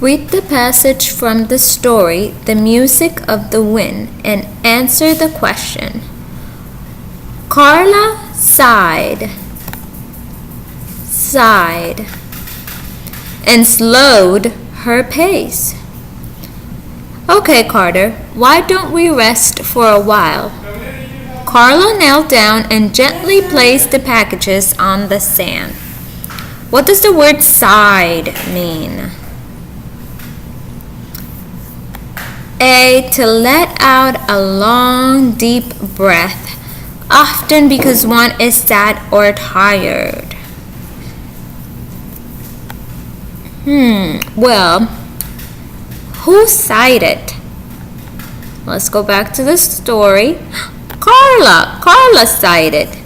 Read the passage from the story, The Music of the Wind, and answer the question. Carla sighed, and slowed her pace. Okay, Carter, why don't we rest for a while? Carla knelt down and gently placed the packages on the sand. What does the word sighed mean? A. To let out a long, deep breath, often because one is sad or tired. Well, who sighed it? Let's go back to the story. Carla sighed it.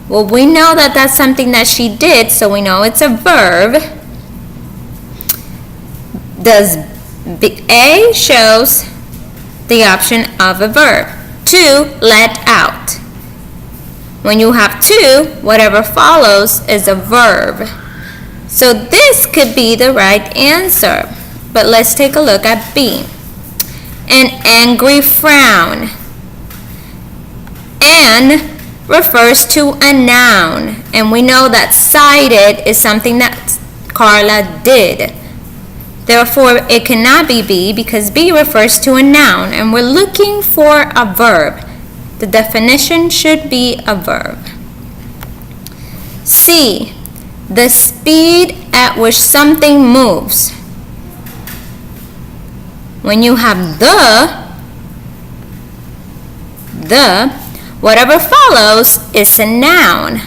Well, we know that that's something that she did, so we know it's a verb. Does A shows the option of a verb. To let out. When you have to, whatever follows is a verb. So this could be the right answer. But let's take a look at B. An angry frown. An refers to a noun, and we know that cited is something that Carla did. Therefore, it cannot be B because B refers to a noun, and we're looking for a verb. The definition should be a verb. C. The speed at which something moves. When you have the, whatever follows is a noun.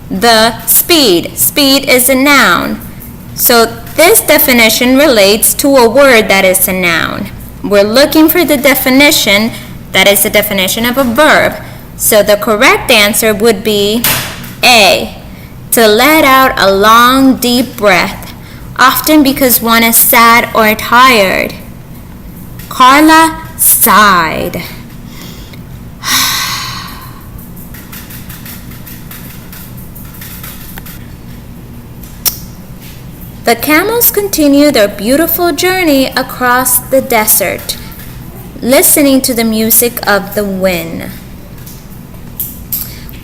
The speed is a noun. So this definition relates to a word that is a noun. We're looking for the definition that is the definition of a verb. So the correct answer would be A. To let out a long, deep breath, often because one is sad or tired. Carla sighed. The camels continue their beautiful journey across the desert, listening to the music of the wind.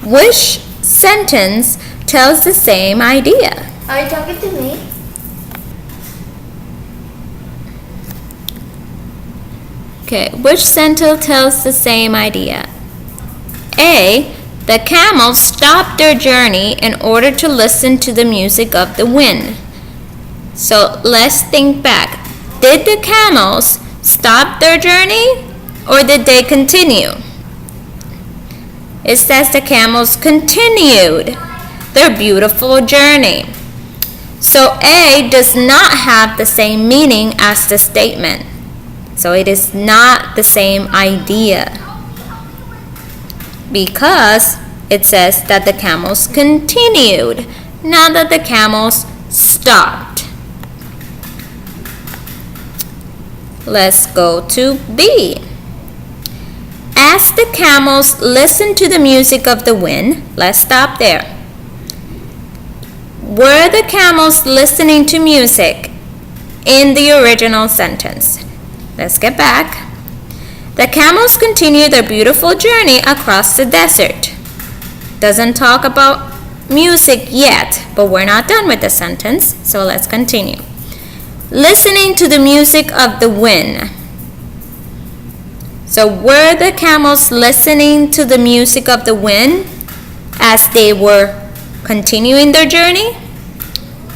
Which sentence tells the same idea? Are you talking to me? Okay, which sentence tells the same idea? A. The camels stopped their journey in order to listen to the music of the wind. So let's think back. Did the camels stop their journey or did they continue? It says the camels continued their beautiful journey. So A does not have the same meaning as the statement. So it is not the same idea because it says that the camels continued, not that the camels stopped. Let's go to B. As the camels listened to the music of the wind, let's stop there. Were the camels listening to music in the original sentence? Let's get back. The camels continue their beautiful journey across the desert. Doesn't talk about music yet, but we're not done with the sentence, so let's continue. Listening to the music of the wind. So were the camels listening to the music of the wind as they were continuing their journey?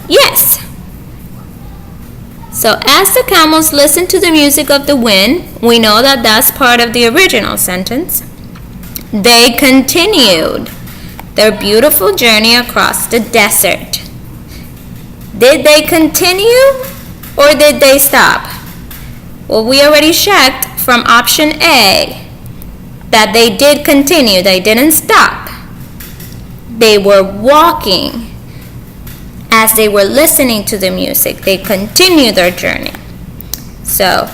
Yes. So as the camels listened to the music of the wind, we know that that's part of the original sentence. They continued their beautiful journey across the desert. Did they continue or did they stop? Well, we already checked from option A that they did continue. They didn't stop. They were walking as they were listening to the music. They continued their journey. So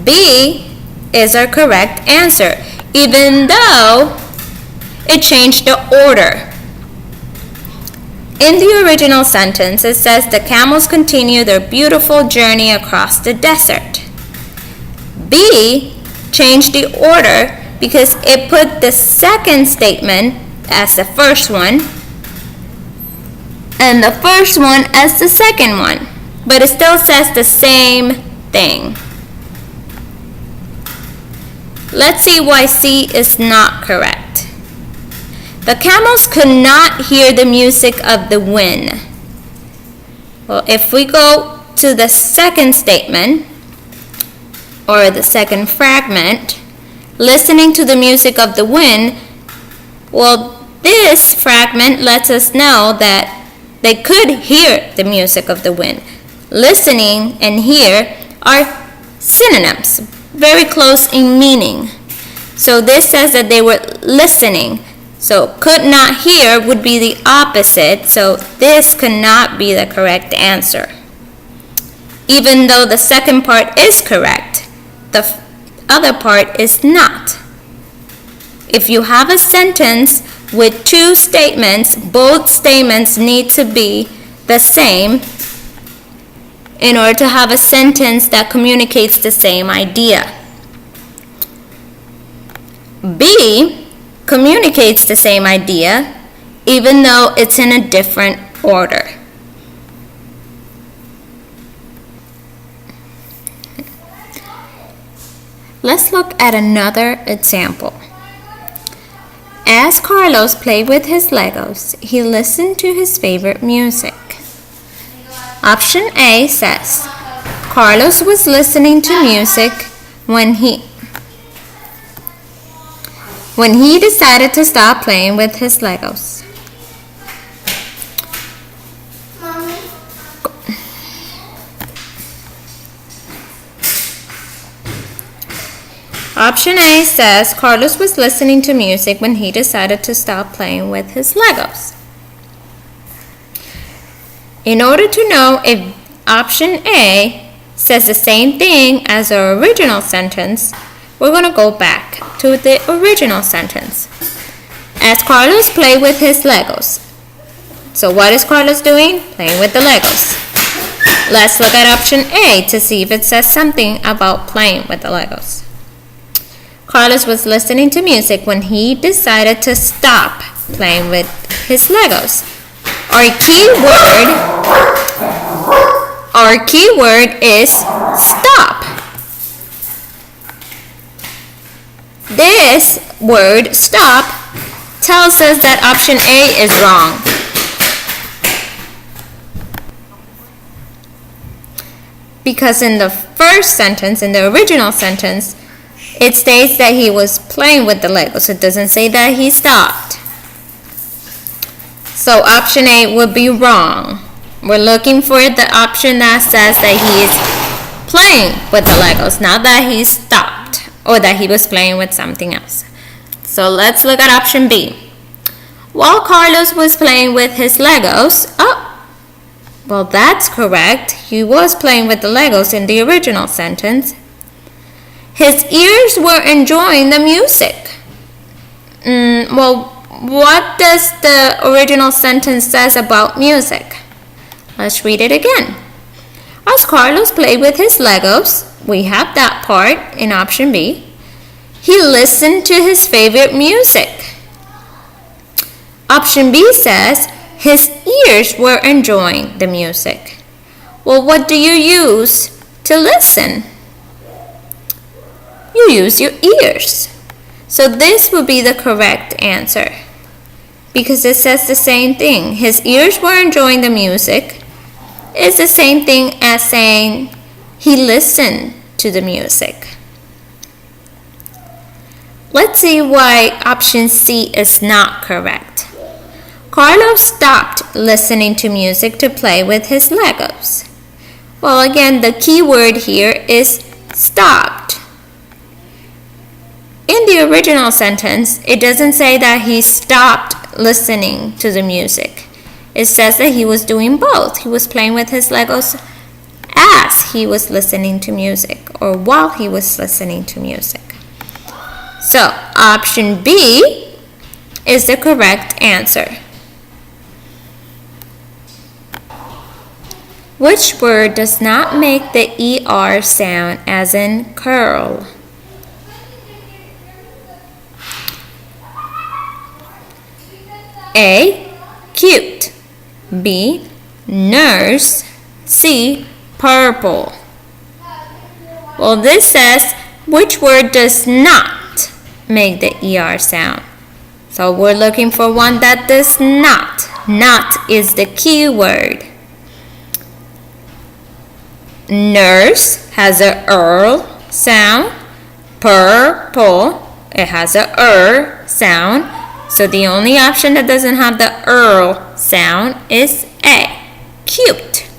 B is our correct answer, even though it changed the order. In the original sentence, it says the camels continue their beautiful journey across the desert. B changed the order because it put the second statement as the first one and the first one as the second one, but it still says the same thing. Let's see why C is not correct. The camels could not hear the music of the wind. Well, if we go to the second statement, or the second fragment, listening to the music of the wind, well, this fragment lets us know that they could hear the music of the wind. Listening and hear are synonyms, very close in meaning. So this says that they were listening. So could not hear would be the opposite, so this could not be the correct answer. Even though the second part is correct, the other part is not. If you have a sentence with two statements, both statements need to be the same in order to have a sentence that communicates the same idea. B communicates the same idea even though it's in a different order. Let's look at another example. As Carlos played with his Legos, he listened to his favorite music. Option A says, Carlos was listening to music when he decided to stop playing with his Legos. Option A says Carlos was listening to music when he decided to stop playing with his Legos. In order to know if option A says the same thing as our original sentence, we're going to go back to the original sentence. As Carlos played with his Legos. So what is Carlos doing? Playing with the Legos. Let's look at option A to see if it says something about playing with the Legos. Carlos was listening to music when he decided to stop playing with his Legos. Our key word is stop. This word, stop, tells us that option A is wrong. Because in the first sentence, in the original sentence, it states that he was playing with the Legos. It doesn't say that he stopped. So option A would be wrong. We're looking for the option that says that he is playing with the Legos, not that he stopped or that he was playing with something else. So let's look at option B. While Carlos was playing with his Legos, well, that's correct. He was playing with the Legos in the original sentence. His ears were enjoying the music. Well, what does the original sentence says about music? Let's read it again. As Carlos played with his Legos, we have that part in option B. He listened to his favorite music. Option B says his ears were enjoying the music. Well, what do you use to listen? You use your ears. So this would be the correct answer because it says the same thing. His ears were enjoying the music. It's the same thing as saying he listened to the music. Let's see why option C is not correct. Carlos stopped listening to music to play with his Legos. Well, again, the key word here is stopped. In the original sentence, it doesn't say that he stopped listening to the music. It says that he was doing both. He was playing with his Legos as he was listening to music or while he was listening to music. So, option B is the correct answer. Which word does not make the ER sound as in curl? A. Cute. B. Nurse. C. Purple. Well, this says which word does not make the ER sound. So we're looking for one that does not. Not is the key word. Nurse has a sound. Purple, it has a sound. So the only option that doesn't have the sound is A. Cute.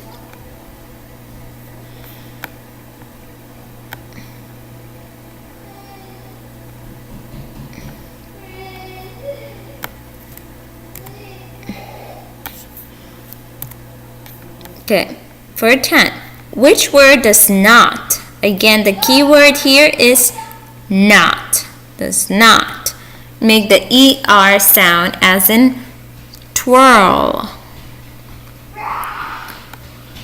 Okay, for 10. Which word does not? Again, the key word here is not. Does not make the ER sound as in twirl.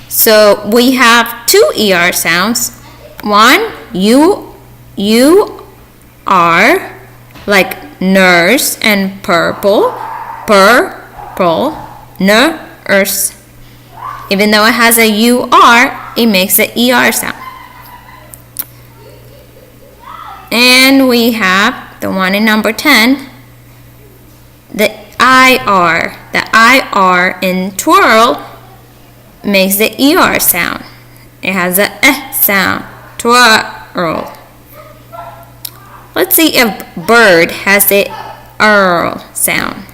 So we have two ER sounds. One, you are, like nurse and purple, nurse. Even though it has a UR, it makes the ER sound. And we have the one in number 10, the IR. The IR in twirl makes the ER sound. It has a sound, twirl. Let's see if bird has the sound.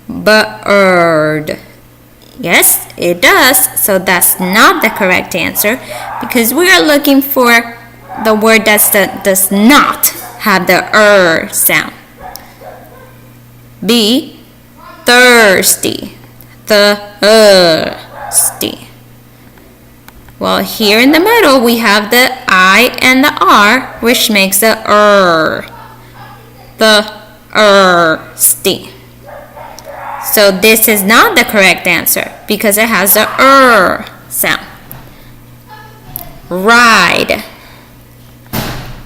Bird. Yes, it does. So that's not the correct answer because we are looking for the word that does not have the sound. B. Thirsty. Thirsty. Well, here in the middle we have the I and the R, which makes a thirsty. So this is not the correct answer because it has the sound. Ride.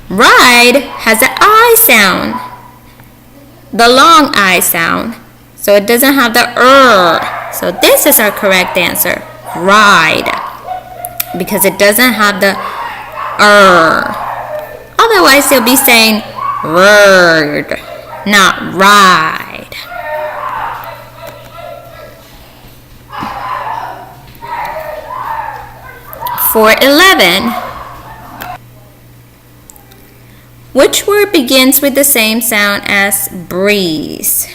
Ride has an I sound, the long I sound, so it doesn't have the So this is our correct answer, ride, because it doesn't have the Otherwise you'll be saying word, not ride. For 11, which word begins with the same sound as breeze?